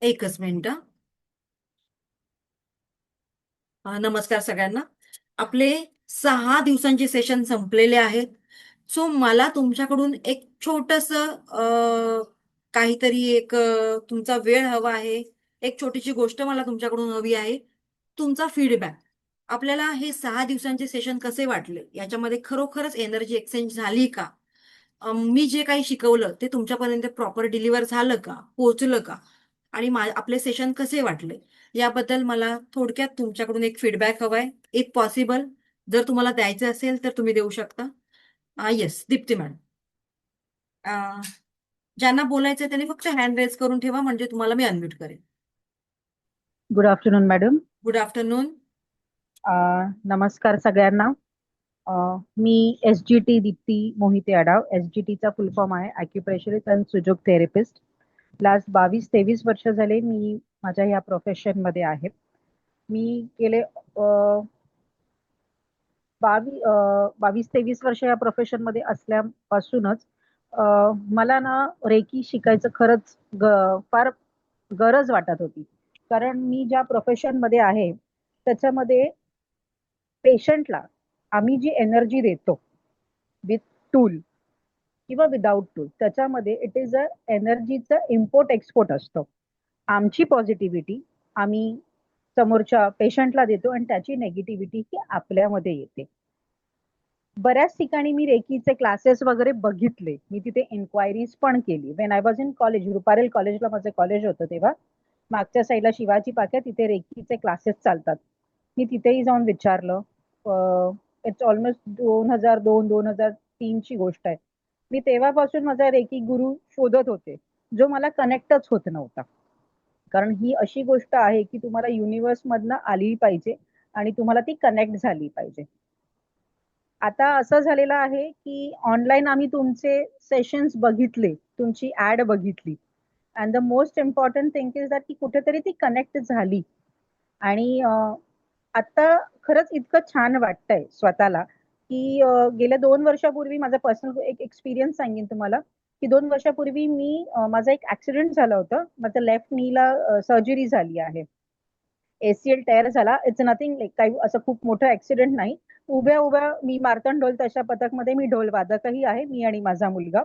एकच मिनिट. नमस्कार सगळ्यांना. आपले 6 दिवसांचे सेशन संपलेले आहेत. सो मला तुमच्याकडून एक छोटस काहीतरी तुमचा वेळ हवा आहे. एक छोटीशी गोष्ट मला तुमच्याकडून हवी आहे. तुमचा फीडबॅक. आपल्याला हे 6 दिवसांचे सेशन कसे वाटले, याच्यामध्ये खरोखरच एनर्जी एक्सचेंज झाली का? मी जे काही शिकवलं ते तुमच्यापर्यंत प्रॉपर डिलिव्हर झालं का, पोहोचलं का? आणि आपले सेशन कसे वाटले याबद्दल मला थोडक्यात तुमच्याकडून एक फीडबॅक हवाय, इफ पॉसिबल. जर तुम्हाला द्यायचं असेल तर तुम्ही देऊ शकता. Yes, Deepti madam. ज्यांना बोलायचं त्यांनी फक्त हँड रेज करून ठेवा, म्हणजे तुम्हाला मी अनम्यूट करेन. Good afternoon madam. Good afternoon. नमस्कार सगळ्यांना. मी SGT दीप्ती मोहिते अडाव. SGTचा फुल फॉर्म आहे acupressurist and Sujok therapist. Last 22-23 वर्ष झाले मी माझ्या या प्रोफेशन मध्ये आहे. मी गेले 22-23 वर्ष या प्रोफेशन मध्ये असल्यापासूनच मला ना रेकी शिकायचं खरंच फार गरज वाटत होती. कारण मी ज्या प्रोफेशन मध्ये आहे त्याच्यामध्ये पेशंटला आम्ही जी एनर्जी देतो विथ टूल किंवा विदाउट टूल, त्याच्यामध्ये इट इज अ एनर्जीचं इम्पोर्ट एक्सपोर्ट असतो. आमची पॉझिटिव्हिटी आम्ही समोरच्या पेशंटला देतो आणि त्याची नेगेटिव्हिटी ही आपल्यामध्ये येते. बऱ्याच ठिकाणी मी रेकीचे क्लासेस वगैरे बघितले, मी तिथे इन्क्वायरीज पण केली. When I was in college, Ruparel कॉलेजला माझं कॉलेज होतं तेव्हा, मागच्या साईडला शिवाजी पाक्या, तिथे रेकीचे क्लासेस चालतात. मी तिथेही जाऊन विचारलं. इट्स ऑलमोस्ट 2002-2003 ची गोष्ट आहे. मी तेव्हापासून माझा रेकी गुरु शोधत होते, जो मला कनेक्टच होत नव्हता. कारण ही अशी गोष्ट आहे की तुम्हाला युनिव्हर्स मधनं आली पाहिजे आणि तुम्हाला ती कनेक्ट झाली पाहिजे. आता असं झालेलं आहे की ऑनलाईन आम्ही तुमचे सेशन्स बघितले, तुमची ऍड बघितली, and the most important thing is that की कुठेतरी ती कनेक्ट झाली. आणि आता खरंच इतकं छान वाटतंय स्वतःला की गेल्या 2 वर्षापूर्वी माझा पर्सनल एक एक्सपिरियन्स सांगेन तुम्हाला की 2 वर्षापूर्वी माझा एक ऍक्सिडेंट झाला होता. माझ्या लेफ्ट नीला सर्जरी झाली आहे. ACL टेअर झाला. इट्स नथिंग लाईक काही असं खूप मोठं ऍक्सिडेंट नाही. उभ्या उभ्या मी मार्तंड ढोल तशा पथकमध्ये मी ढोल वादकही आहे, मी आणि माझा मुलगा.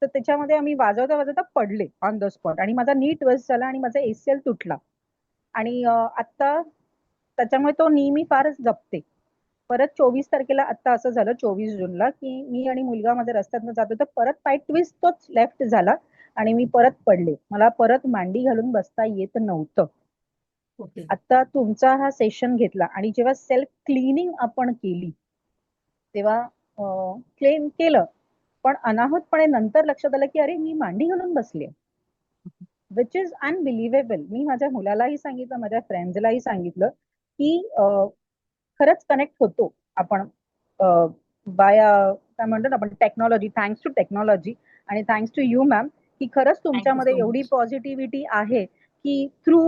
तर त्याच्यामध्ये आम्ही वाजवता वाजवता पडले ऑन द स्पॉट आणि माझा नी ट्विस्ट झाला आणि माझा ACL तुटला. आणि आता त्याच्यामुळे तो नी मी फारच जपते. परत 24 तारखेला आता असं झालं, 24 जूनला, की मी आणि मुलगा माझ्या रस्त्यातनं जात होतो, परत पाय ट्विस्ट तोच लेफ्ट झाला आणि मी परत पडले. मला परत मांडी घालून बसता येत नव्हतं. ओके. आता तुमचा हा सेशन घेतला आणि जेव्हा सेल्फ क्लिनिंग आपण केली तेव्हा क्लेम केलं, पण अनाहूतपणे नंतर लक्षात आलं की अरे मी मांडी घालून बसले, विच इज अनबिलिव्हेबल. मी माझ्या मुलालाही सांगितलं, माझ्या फ्रेंड्सलाही सांगितलं की खरंच कनेक्ट होतो आपण बाय काय म्हणतो ना आपण, टेक्नॉलॉजी. थँक्स टू टेक्नॉलॉजी आणि थँक्स टू यू मॅम, की खरंच थँक्यू तुमच्यामध्ये सो एवढी मच. पॉझिटिव्हिटी आहे की थ्रू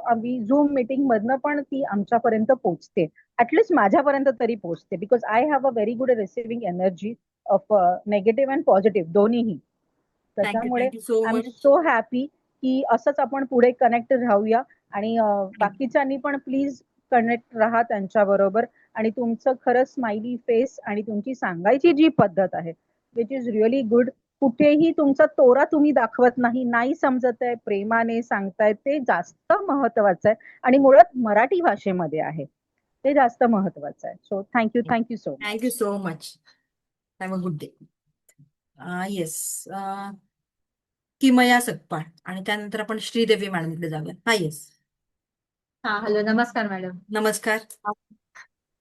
आम्ही झूम मीटिंग मधनं पण ती आमच्यापर्यंत पोहोचते. ऍटलिस्ट माझ्यापर्यंत तरी पोहोचते, because I have a very good receiving energy of negative and positive दोन्हीही. थँक्यू, त्याच्यामुळे thank you so I am much. So happy की असंच आपण पुढे कनेक्ट राहूया. आणि बाकीच्यांनी पण प्लीज कनेक्ट राहा त्यांच्याबरोबर. आणि तुमचं खरं स्माइली फेस आणि तुमची सांगायची जी पद्धत आहे, विच इज रिअली गुड. कुठेही तुमचा तोरा तुम्ही दाखवत नाही, नाही समजत आहे, प्रेमाने सांगताय, ते जास्त महत्वाचं आहे. आणि मुळात मराठी भाषेमध्ये आहे, ते जास्त महत्वाचं आहे. So thank you, thank you so thank you much. So much. Have a good day. Yes. किमया सकपाळ आणि त्यानंतर आपण श्रीदेवी मॅडमकडे जाऊया. येस. हा, हॅलो, नमस्कार मॅडम. नमस्कार.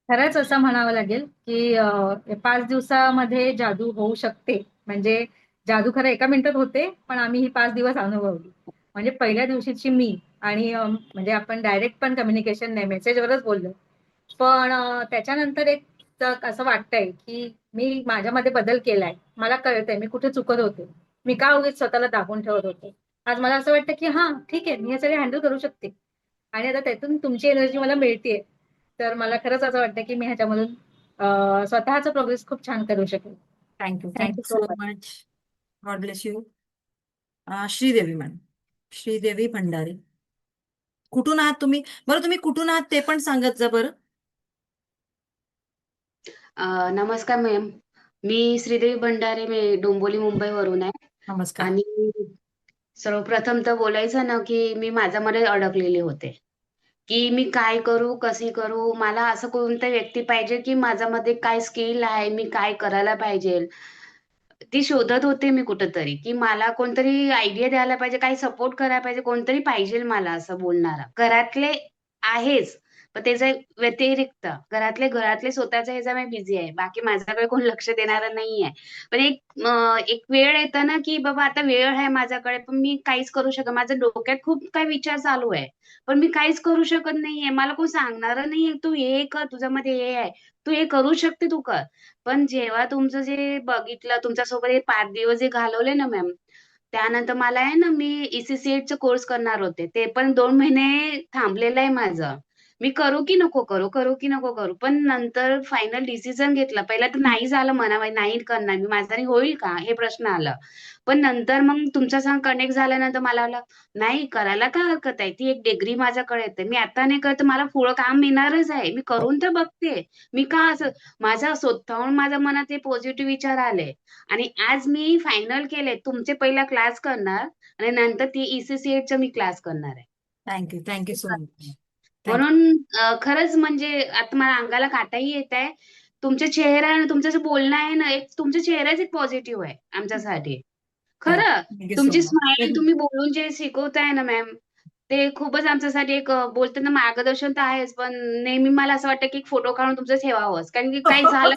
खरंच असं म्हणावं लागेल की 5 दिवसामध्ये जादू होऊ शकते. म्हणजे जादू खरं एका मिनिटात होते, पण आम्ही ही 5 दिवस अनुभवली. म्हणजे पहिल्या दिवशीची मी आणि म्हणजे आपण डायरेक्ट पण कम्युनिकेशन नाही, मेसेजवरच बोललो. पण त्याच्यानंतर असं वाटतंय की मी माझ्यामध्ये बदल केलाय. मला कळतंय मी कुठे चुकत होते, मी का उगीच स्वतःला दाबून ठेवत होते. आज मला असं वाटतं की हा ठीक आहे, मी हे सगळे हँडल करू शकते. आणि आता त्यातून तुमची एनर्जी मला मिळतेय, तर मला खरंच असं वाटतं की मी ह्याच्यामधून स्वतःचा प्रोग्रेस खूप छान करू शकेल. Thank you, thank you thank you so so much. Much. God bless you. Sridevi madam. Sridevi Bhandare. कुठून आहात तुम्ही? बरं, तुम्ही कुठून आहात ते पण सांगत जा बरं. नमस्कार मॅम. मी श्रीदेवी भंडारे, मी डोंबिवली मुंबईवरून आहे. नमस्कार. आणि सर्वप्रथम तर बोलायचं ना की मी माझ्यामध्ये अडकलेले होते की मी काय करू, कशी करू. मला असं कोणतं व्यक्ती पाहिजे की माझ्यामध्ये काय स्किल आहे, मी काय करायला पाहिजे. ती शोधत होते मी कुठेतरी, की मला कोणतरी आयडिया द्यायला पाहिजे, काही सपोर्ट करायला पाहिजे, कोणतरी पाहिजे मला असं बोलणारा. घरातले आहेच, पण त्याच्या व्यतिरिक्त घरातले स्वतःच्या ह्याच्यामध्ये बिझी आहे. बाकी माझ्याकडे कोण लक्ष देणारं नाहीये. पण एक वेळ येतं ना, की बाबा आता वेळ आहे माझ्याकडे, पण मी काहीच करू शकत. माझ्या डोक्यात खूप काही विचार चालू आहे, पण मी काहीच करू शकत नाहीये. मला कोण सांगणारं नाहीये, "तू हे कर, तुझ्यामध्ये हे आहे. तू हे करू शकते, तू कर." पण जेव्हा तुमचं जे बघितलं, तुमच्यासोबत हे 5 दिवस जे घालवले ना मॅम, त्यानंतर मला आहे ना, मी ECCET चा कोर्स करणार होते. ते पण 2 महिने थांबलेलं आहे माझं. मी करू की नको करू, करू की नको करू. पण नंतर फायनल डिसिजन घेतला. पहिला तर नाही झालं मनामध्ये, नाही करणार मी. माझ्याने होईल का? हे प्रश्न आला. पण नंतर मग तुमच्या संग कनेक्ट झाल्यानंतर मला वाटलं, नाही करायला काय हरकत आहे. ती एक डिग्री माझ्याकडे येते. मी आता नाही करत, मला पुढं काम मिळणारच आहे. मी करून तर बघते. मी का असं माझ्या स्वतःहून माझ्या मनात हे पॉझिटिव्ह विचार आले आणि आज मी फायनल केले. तुमचे पहिला क्लास करणार आणि नंतर ती ECCET मी क्लास करणार आहे. Thank you so much. थँक्यू. म्हणून खरंच म्हणजे आता मला अंगाला काटाही येत आहे. तुमच्या चेहरा आणि तुमचं जे बोलणं आहे ना, एक तुमच्या चेहराच एक पॉझिटिव्ह आहे आमच्यासाठी. खरं, थँक्यू सो तुमची मच. स्माईल, तुम्ही बोलून जे शिकवताय ना मॅम, ते खूपच आमच्यासाठी एक बोलतो ना मार्गदर्शन तर आहेच, पण नेहमी मला असं वाटतं की एक फोटो काढून तुमचं ठेवावंच. कारण की काही झालं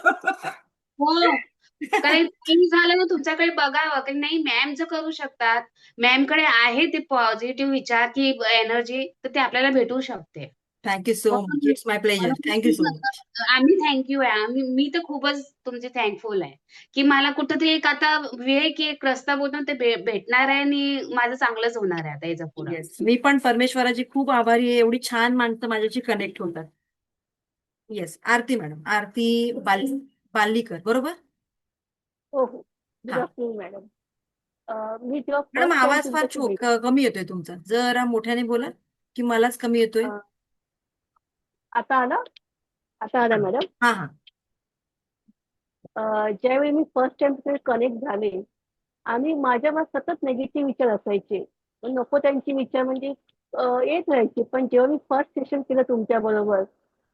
हो. कारण काही झालं ना तुमच्याकडे बघावं, की नाही मॅम जर करू शकतात, मॅमकडे आहे ते पॉझिटिव्ह विचार की एनर्जी, तर ते आपल्याला भेटू शकते. Thank you so much. म्हणून it's my pleasure. Thank you so म्हणून मच. आम्ही थँक्यू आहे. मी तर खूपच तुमचे थँकफुल आहे, की मला कुठेतरी एक आता वेळ की एक रस्ता बोलतो ते भेटणार आहे आणि माझं चांगलंच होणार आहे आता याच्या पुढं. येस, मी पण परमेश्वराची खूप आभारी आहे. एवढी छान माणसं माझ्याशी कनेक्ट होतात. येस, आरती मॅडम, आरती बाल्लीकर, बरोबर? हो, हो. गुड हा आफ्टरनून मॅडम. मी जेव्हा मॅडम, फर्स्ट टाइम आवाज फार तुमच्याशी भेट कमी येतोय तुमचा. जरा मोठ्याने बोला, की मलाच कमी येतोय. अ, आता आला? आता आला मॅडम. हा हा. ज्यावेळी मी फर्स्ट टाइम तिथे कनेक्ट झाले आणि माझ्या मनात सतत निगेटिव्ह विचार असायचे. नको त्यांचे विचार म्हणजे येत राहायचे. पण जेव्हा मी फर्स्ट सेशन केलं तुमच्याबरोबर,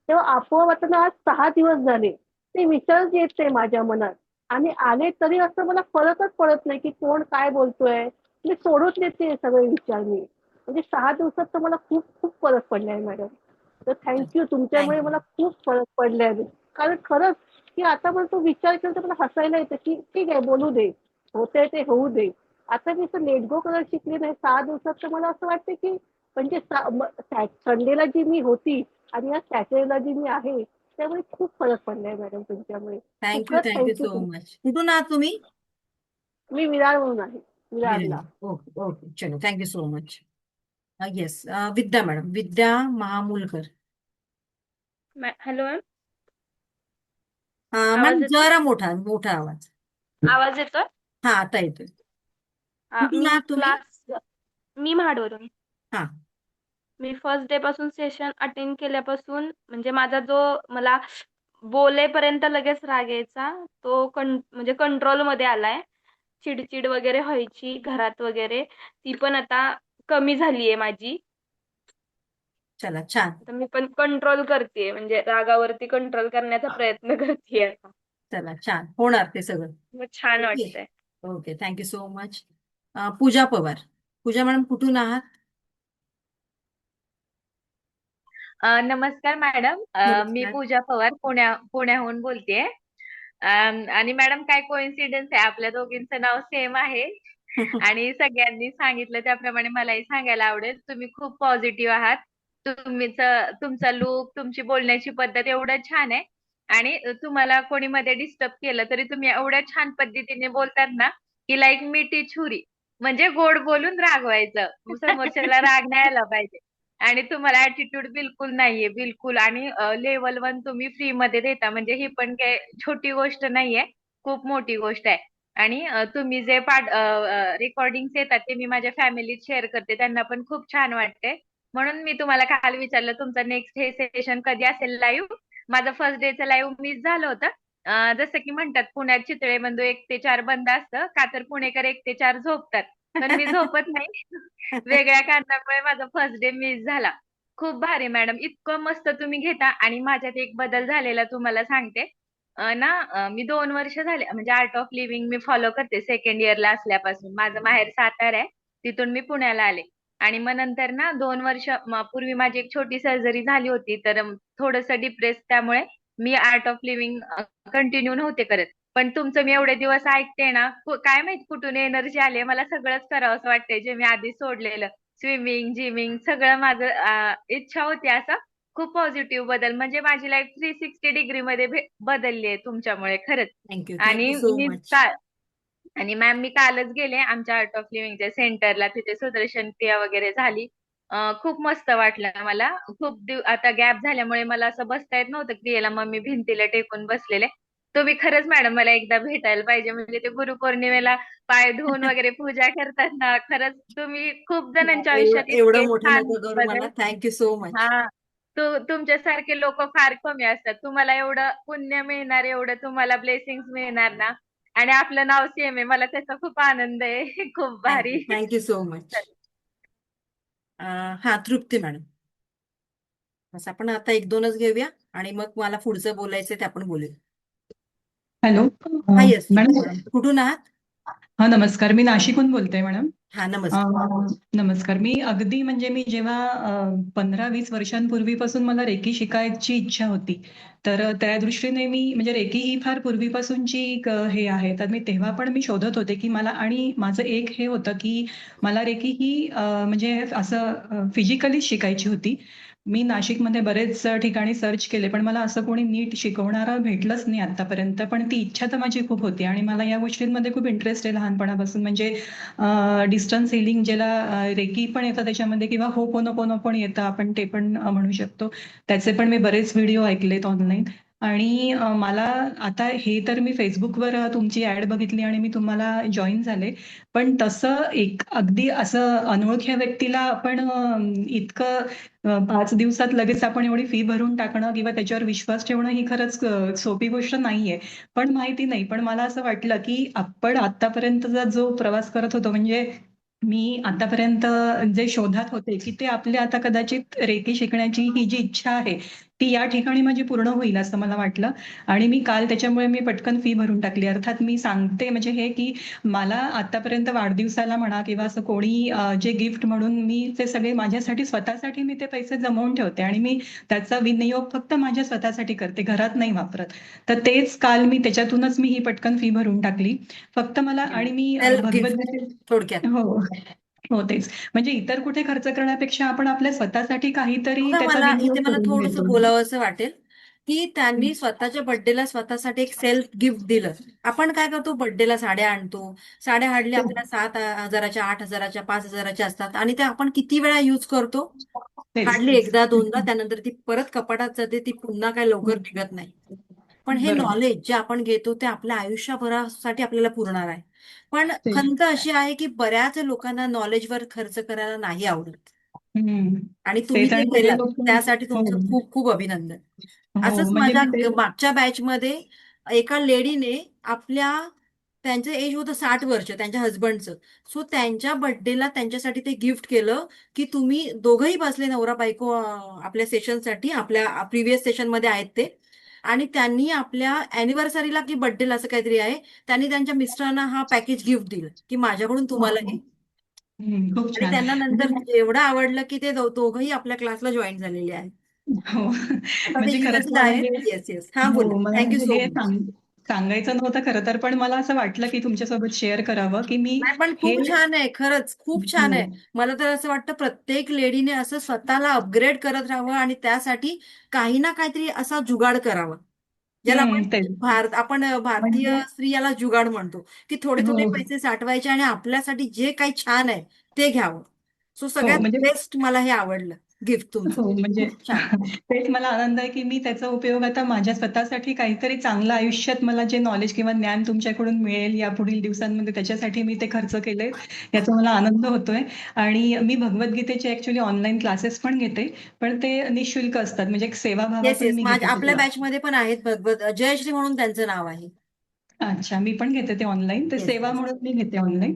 तेव्हा आपोआप आता ना आज 6 दिवस झाले. ते विचारच येत नाही माझ्या मनात आणि आले तरी असं मला फरकच पडत नाही, की कोण काय बोलतोय. मी सोडून देते हे सगळे विचार मी. म्हणजे 6 दिवसात तर मला खूप खूप फरक पडलाय मॅडम. तर थँक तुमच्यामुळे थँक्यू. मला खूप फरक पडलाय. कारण खरंच, की आता मला तो विचार केला तर मला हसायला येतं, की ठीक आहे बोलू दे. होतंय ते होऊ दे. आता मी असं लेट गो करायला शिकले नाही 6 दिवसात, तर मला असं वाटतं, की म्हणजे संडेला जी मी होती आणि या सॅटर्डेला जी मी आहे, त्यामुळे खूप फरक पडलाय मॅडम तुमच्यामुळे. खूपच थँक्यू थँक सो मच. कुठून आहात तुम्ही? मी विरारवरून आहे. विरारला. ओके ओके, चलो, thank you so much. Yes, Vidya madam, Vidya Mahamulkar. Hello ma'am. Ma'am, आवाज येतोय? जरा मोठा मोठा आवाज. आवाज येतोय? हा, आता येतोय. कुठून मी आहात तुम्ही? क्लास मी महाडवरून. हा. मी फर्स्ट डे पासून सेशन अटेंड केल्यापासून म्हणजे माझा जो मला बोलेपर्यंत लगेच राग यायचा तो म्हणजे कंट्रोल मध्ये आलाय. चिडचिड वगैरे व्हायची घरात वगैरे ती पण आता कमी झालीये माझी. चला, छान. आता मी पण कंट्रोल करतेय म्हणजे रागावरती कंट्रोल करण्याचा प्रयत्न करतेय आता. चला, छान होणार ते सगळं. मग छान ओके. वाटतंय. Okay, thank you so much. Pooja Pawar. Pooja madam, कुठून आहात? नमस्कार मॅडम. मी नमस्कार. पूजा पवार पुण्याहून बोलतेय. आणि मॅडम काय कोइन्सिडन्स आहे, आपल्या दोघींचं नाव सेम आहे आणि सगळ्यांनी सांगितलं त्याप्रमाणे मलाही सांगायला आवडेल. तुम्ही खूप पॉझिटिव्ह आहात. तुमचा लुक, तुमची बोलण्याची पद्धत एवढं छान आहे आणि तुम्हाला कोणी मध्ये डिस्टर्ब केलं तरी तुम्ही एवढ्या छान पद्धतीने बोलतात ना की लाईक मिठी छुरी, म्हणजे गोड बोलून रागवायचं. समोरच्याला राग नाही आला पाहिजे. आणि तुम्हाला ऍटिट्यूड बिलकुल नाहीये, बिलकुल. आणि लेवल 1 तुम्ही फ्री मध्ये देता, म्हणजे ही पण काही छोटी गोष्ट नाहीये, खूप मोठी गोष्ट आहे. आणि तुम्ही जे रेकॉर्डिंग्स येतात ते मी माझ्या फॅमिलीत शेअर करते, त्यांना पण खूप छान वाटते. म्हणून मी तुम्हाला काल विचारलं तुमचं नेक्स्ट हे सेशन कधी असेल लाईव्ह. माझं फर्स्ट डेचं लाईव्ह मिस झालं होतं. जसं की म्हणतात पुण्यात चितळे बंधू 1 ते 4 बंद असतं का, तर पुणेकर 1 ते 4 झोपतात, पण मी झोपत नाही. वेगळ्या कारणामुळे माझा फर्स्ट डे मिस झाला. खूप भारी मॅडम, इतकं मस्त तुम्ही घेता. आणि माझ्यात एक बदल झालेला तुम्हाला सांगते. मी 2 वर्ष झाले म्हणजे art of living me follow करते सेकंड इयरला असल्यापासून. माझं माहेर सातारा आहे, तिथून मी पुण्याला आले. आणि मग नंतर ना 2 वर्ष पूर्वी माझी एक छोटी सर्जरी झाली होती, तर थोडंसं डिप्रेस, त्यामुळे मी आर्ट ऑफ लिव्हिंग कंटिन्यू नव्हते करत. पण तुमचं मी एवढे दिवस ऐकते ना, काय माहित कुठून एनर्जी आली, मला सगळंच करावं असं वाटतंय जे मी आधी सोडलेलं. स्विमिंग, जिमिंग सगळं माझं इच्छा होती असं. खूप पॉझिटिव्ह बदल, म्हणजे माझी लाईफ 360 डिग्री मध्ये बदलली आहे तुमच्यामुळे खरंच. थँक्यू आणि सो मी मच. आणि मॅम मी कालच गेले आमच्या आर्ट ऑफ लिव्हिंगच्या सेंटरला, तिथे सुदर्शन क्रिया वगैरे झाली. खूप मस्त वाटलं मला. आता गॅप झाल्यामुळे मला असं बसता येत नव्हतं क्रियेला, मग मी भिंतीला टेकून बसलेले. तुम्ही खरंच मॅडम मला एकदा भेटायला पाहिजे, म्हणजे ते गुरुपौर्णिमेला पाय धुवून वगैरे पूजा करतात ना, खरंच तुम्ही खूप जणांच्या आयुष्यात एवढं इतके मोठं छान नको करू मला. बदल. Thank you so much. हा, तुमच्यासारखे लोक फार कमी असतात. तुम्हाला एवढं पुण्य मिळणार, एवढं तुम्हाला ब्लेसिंग्स मिळणार ना, आणि आपलं नाव सेम आहे, मला त्याचा खूप आनंद आहे. खूप भारी. Thank you so much. हा, तृप्ती मॅडम. बस आपण आता 1-2च घेऊया आणि मग मला पुढचं बोलायचं ते आपण बोलूया. हॅलो. हा, येस तृप्ती मॅडम. मॅडम, कुठून आहात? हा, नमस्कार. मी नाशिकहून बोलते मॅडम. हा, नमस्कार. नमस्कार. मी अगदी म्हणजे मी जेव्हा 15-20 वर्षांपूर्वीपासून मला रेकी शिकायची इच्छा होती, तर त्या दृष्टीने मी म्हणजे रेकी ही फार पूर्वीपासूनची एक हे आहे. तर तेव्हा पण मी शोधत होते की मला, आणि माझं एक हे होतं की मला रेकी ही म्हणजे असं फिजिकली शिकायची होती. मी नाशिकमध्ये बरेच ठिकाणी सर्च केले, पण मला असं कोणी नीट शिकवणारं भेटलंच नाही आतापर्यंत. पण ती इच्छा तर माझी खूप होती आणि मला या गोष्टींमध्ये खूप इंटरेस्ट आहे लहानपणापासून. म्हणजे डिस्टन्स हिलिंग, ज्याला रेकी पण येतं त्याच्यामध्ये, किंवा होपोनोपोनो पण येतं, आपण ते पण म्हणू शकतो. त्याचे पण मी बरेच व्हिडिओ ऐकलेत ऑनलाईन. आणि मला आता हे तर मी फेसबुकवर तुमची ऍड बघितली आणि मी तुम्हाला जॉईन झाले. पण तसं एक अगदी असं अनोळख्या व्यक्तीला आपण इतकं 5 दिवसात लगेच आपण एवढी फी भरून टाकणं किंवा त्याच्यावर विश्वास ठेवणं ही खरंच सोपी गोष्ट नाहीये. पण माहिती नाही, पण मला असं वाटलं की आपण आतापर्यंतचा जो प्रवास करत होतो, म्हणजे मी आतापर्यंत जे शोधात होते की ते आपले आता कदाचित रेकी शिकण्याची ही जी इच्छा आहे ती या ठिकाणी माझी पूर्ण होईल असं मला वाटलं. आणि मी काल त्याच्यामुळे मी पटकन फी भरून टाकली. अर्थात मी सांगते म्हणजे हे की मला आतापर्यंत वाढदिवसाला म्हणा किंवा असं कोणी जे गिफ्ट म्हणून मी ते सगळे माझ्यासाठी स्वतःसाठी मी ते पैसे जमवून ठेवते आणि मी त्याचा विनियोग फक्त माझ्या स्वतःसाठी करते, घरात नाही वापरत. तर तेच काल मी त्याच्यातूनच मी ही पटकन फी भरून टाकली फक्त मला. आणि मी सेल्फ गिफ्ट भगवद्गीते. थोडक्यात. हो, हो, तेच. म्हणजे इतर कुठे खर्च करण्यापेक्षा आपण आपल्या स्वतःसाठी काहीतरी बघा, त्याचा मला इथे विनियोग मला करून थोडंसं घेतो. बोलावं असं वाटेल की त्यांनी स्वतःच्या बर्थडेला स्वतःसाठी एक सेल्फ गिफ्ट दिलं. आपण काय करतो, बर्थडेला साड्या आणतो. साड्या हार्डली आपल्याला 7,000च्या, 8,000च्या, 5,000च्या असतात आणि त्या आपण किती वेळा युज करतो? तेच, हार्डली तेच. एकदा दोनदा, त्यानंतर ती परत कपाटात जाते, ती पुन्हा काय लवकर निघत नाही. पण हे बरोबर. नॉलेज जे आपण घेतो ते आपल्या आयुष्यभरासाठी आपल्याला पुरणार आहे. पण तेच. खंत अशी आहे की बऱ्याच लोकांना नॉलेजवर खर्च करायला नाही आवडत हम्म. आणि तुम्ही तेच. ते आणि सगळे केलात, लोक. त्यासाठी हो, तुमचं खूप खूप अभिनंदन. हो. असंच म्हणजे माझ्या मी ते. मागच्या बॅचमध्ये एका लेडीने आपल्या, त्यांचं एज होतं 60 वर्ष, त्यांच्या हस्बंडचं. सो त्यांच्या बर्थडेला त्यांच्यासाठी ते गिफ्ट केलं की तुम्ही दोघंही बसले नवरा बायको आपल्या सेशनसाठी, आपल्या प्रिव्हियस सेशनमध्ये आहेत ते. आणि त्यांनी आपल्या अॅनिव्हर्सरीला की बर्थडेला असं काहीतरी आहे, त्यांनी त्यांच्या मिस्टरांना हा पॅकेज गिफ्ट दिलं की माझ्याकडून तुम्हाला हे. खूप आणि छान. त्यांना नंतर म्हणजे एवढं आवडलं की ते दोघंही आपल्या क्लासला जॉईन झालेले आहेत. हो. आता ते म्हणजे खरंच युएसला मला आहेत. हे. येस येस, हा हो, बोला. मला थँक्यू म्हणजे सो हे मच. सांगायचं नव्हतं खरं तर, पण मला असं वाटलं की तुमच्यासोबत शेअर करावं की मी नाही, पण हे. खूप छान आहे, खरंच खूप छान हो. आहे. मला तर असं वाटतं प्रत्येक लेडीने असं स्वतःला अपग्रेड करत राहावं आणि त्यासाठी काही ना काहीतरी असा जुगाड करावा, ज्याला तेच. आपण भारतीय म्हणजे. स्त्रियाला जुगाड म्हणतो, की थोडे थोडे हो, पैसे साठवायचे आणि आपल्यासाठी जे काही छान आहे ते घ्यावं. सो हो. सगळ्यात म्हणजे बेस्ट मला हे आवडलं. गिफ्ट तुमचं. हो, म्हणजे खूप छान. तेच मला आनंद आहे, की मी त्याचा उपयोग आता माझ्या स्वतःसाठी काहीतरी चांगलं आयुष्यात मला जे नॉलेज किंवा ज्ञान तुमच्याकडून मिळेल या पुढील दिवसांमध्ये त्याच्यासाठी मी ते खर्च केले. याचा मला आनंद होतोय. आणि मी भगवद्गीतेचे ॲक्चुअली ऑनलाईन क्लासेस पण घेते, पण ते निःशुल्क असतात. म्हणजे एक येस सेवाभावातून येस मी माझ्या घेते ते आपल्या क्लास. बॅचमध्ये पण आहेत भगवत जयश्री म्हणून त्यांचं नाव आहे. अच्छा, मी पण घेते ते ऑनलाईन. ते येस सेवा येस म्हणून मी घेते ऑनलाईन.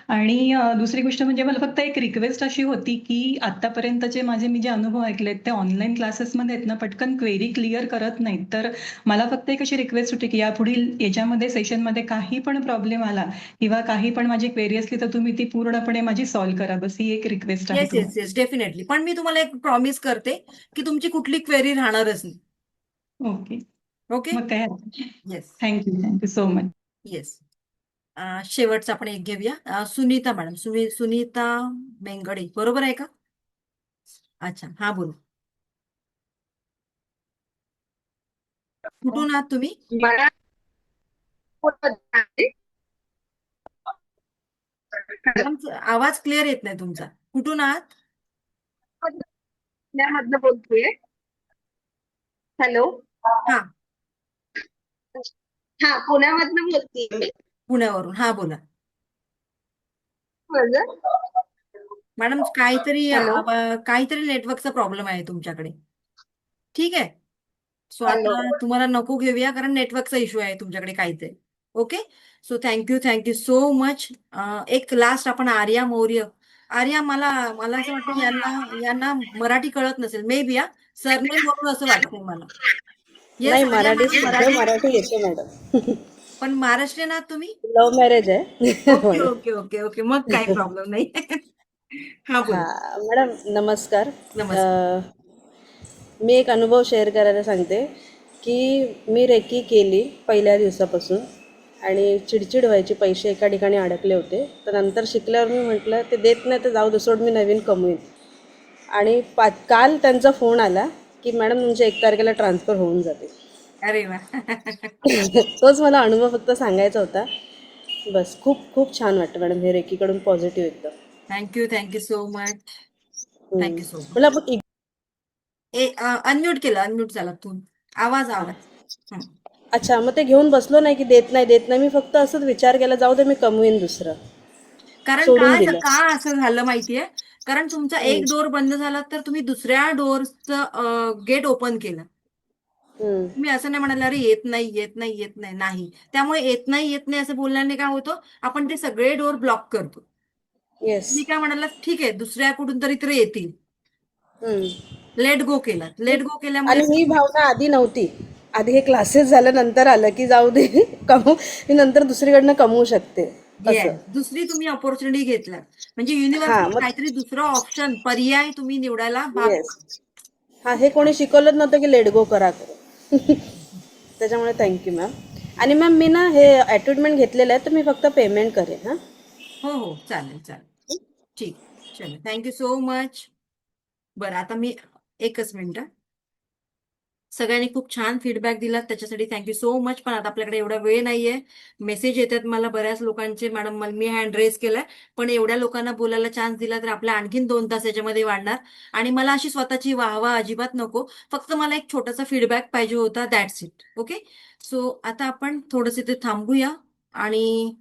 आणि दुसरी गोष्ट म्हणजे मला फक्त एक रिक्वेस्ट अशी होती, की आत्तापर्यंतचे मी जे अनुभव ऐकलेत ते ऑनलाईन क्लासेसमध्ये आहेत ना, पटकन क्वेरी क्लिअर करत नाहीत. तर मला फक्त एक अशी रिक्वेस्ट होती, की यापुढील याच्यामध्ये सेशनमध्ये काही पण प्रॉब्लेम आला किंवा काही पण माझी क्वेरी असली तर तुम्ही ती पूर्णपणे माझी सॉल्व्ह करा. बस ही एक रिक्वेस्ट आहे येस येस तुम्हाला. Yes definitely. पण मी तुम्हाला एक प्रॉमिस करते की तुमची कुठली क्वेरी राहणारच नाही. ओके. ओके. मग काय हरकत नाही. Yes thank you so much. Yes. शेवटचा आपण एक घेऊया. सुनीता मॅडम, सुनीता मेंगडे, बरोबर आहे का? अच्छा, हा बोला. कुठून आहात तुम्ही? मला मॅडम आवाज क्लिअर येत नाही तुमचा. कुठून आहात? पुण्यामधनं बोलतेय. हॅलो. हा, हा, पुण्यामधनं बोलतेय मी. पुण्यावरून. हा बोला. माझं मॅडम काहीतरी हॅलो. काहीतरी नेटवर्कचा प्रॉब्लेम आहे तुमच्याकडे. ठीक आहे. So hello. आता तुम्हाला नको घेऊया कारण नेटवर्कचा इश्यू आहे तुमच्याकडे काहीतरी. Okay. So thank you so much. एक लास्ट आपण आर्या मौर्य. आर्या, मला मला असं वाटतं यांना मराठी कळत नसेल मे बी. सरनेम म्हणून असं वाटतंय मला. येस नाही, आर्या मराठी मॅडम, शुद्ध मराठी. मराठी येते मॅडम. पण महाराष्ट्रीयन आहात तुम्ही? लव्ह मॅरेज आहे ओके म्हणून. ओके ओके ओके मग काही प्रॉब्लेम नाही. हा हा बोला. मॅडम नमस्कार. नमस्कार. मी एक अनुभव शेअर करायला सांगते की मी रेकी केली पहिल्या दिवसापासून आणि चिडचिड व्हायची, पैसे एका ठिकाणी अडकले होते. तर नंतर शिकल्यावर मी म्हटलं ते देत नाही तर जाऊ दे, सोड, मी नवीन कमवीन. आणि काल त्यांचा फोन आला की मॅडम तुमच्या 1 तारखेला ट्रान्सफर होऊन जाते. अरे वा. तोच मला अनुभव फक्त सांगायचा होता. बस खूप खूप छान वाटतं मॅडम हे रेकीकडून पॉझिटिव्ह एकदम. Thank you so much. Thank you so much. मला आपण अनम्यूट केलं, अनम्यूट झाला तू. आवाज. हं. अच्छा, मग ते घेऊन बसलो नाही की देत नाही. मी फक्त असंच विचार केला, जाऊ दे मी कमवीन दुसरं. कारण सोडून दिलं. का असं झालं माहितीये? कारण तुमचा एक डोर बंद झाला तर तुम्ही दुसऱ्या डोअरचं गेट ओपन केलं. तुम्ही असं नाही म्हणाला अरे येत नाही. त्यामुळे येत नाही असं बोलल्याने काय होतं, आपण ते सगळे डोर ब्लॉक करतो. येस. तुम्ही काय म्हणाला, ठीक आहे दुसऱ्या कुठून तरी येतील. लेट गो केल्यामुळे आणि ही भावना आधी नव्हती. आधी हे क्लासेस झाल्यानंतर आलं की जाऊ दे मी नंतर दुसरीकडनं कमवू शकते असं. दुसरी तुम्ही ऑपॉर्च्युनिटी घेतला. म्हणजे हा युनिव्हर्सिटी मग काहीतरी दुसरा ऑप्शन, पर्याय तुम्ही निवडायला भाग. येस. हा, हे कोणी शिकवलंच नव्हतं की लेट गो करा. त्याच्यामुळे थँक्यू मॅम. आणि मॅम मी ना हे ॲटोटमेंट घेतलेलं आहे तर मी फक्त पेमेंट करेन. हां, हो चालेल. ठीक. चलो थँक्यू सो मच. बरं आता मी एकच मिनिट. सगळ्यांनी खूप छान फीडबॅक दिला त्याच्यासाठी थँक्यू सो मच. पण आता आपल्याकडे एवढा वेळ नाहीये. मेसेज येतात मला बऱ्याच लोकांचे, मॅडम मी हँड रेज केलाय पण एवढ्या लोकांना बोलायला चान्स दिला तर आपल्या आणखीन 2 तास याच्यामध्ये वाढणार. आणि मला अशी स्वतःची वाहवा अजिबात नको. फक्त मला एक छोटासा फीडबॅक पाहिजे होता. That's it. ओके. सो आता आपण थोडंसं ते थांबूया आणि